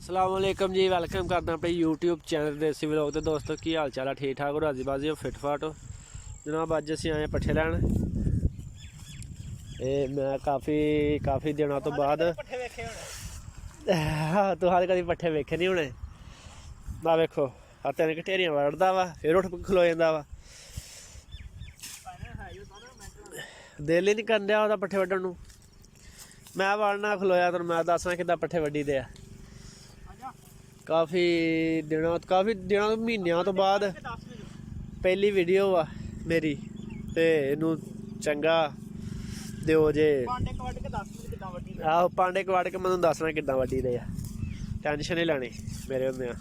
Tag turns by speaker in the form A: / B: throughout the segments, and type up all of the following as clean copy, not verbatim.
A: असलामुअलैकुम जी, welcome करदा अपने YouTube channel देसी व्लॉग। तो दोस्तों की हाल चाल है? ठीक ठाक हो? राजी बाजी हो? फिट फाट हो? जनाब अज असीं आए पट्ठे लैन। मैं काफ़ी दिनों तो बाद तुहारे कभी पट्ठे वेखे नहीं होने। आ वेखो आ तीन घटेरियां वड़दा वा, फिर उठ खलो जांदा वा। दिल ही नहीं करन दिया ओहदा पट्ठे वड्डण नूं। मैं वड़ना खलोया तो मैं दसना किद्दां पट्ठे वड्डी दे आ। काफ़ी दिनों महीनों तो बाद पहली वीडियो आ मेरी, तो इनू चंगा दिओ जे। आहो पांडे कवड़ के मैं दसना किद्दां वड्डी दे आ। टेंशन नहीं लैनी मेरे होंदे आ।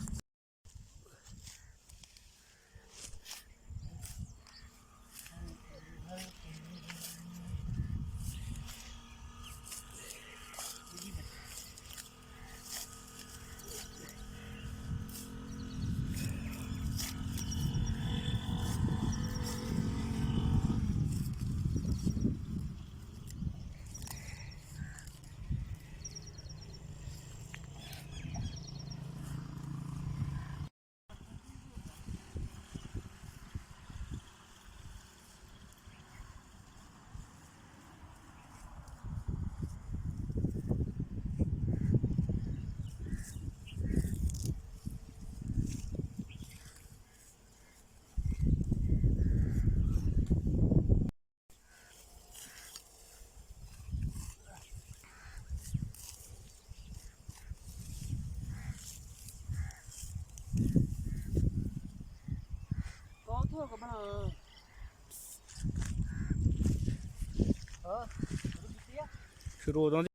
A: शुरू उदों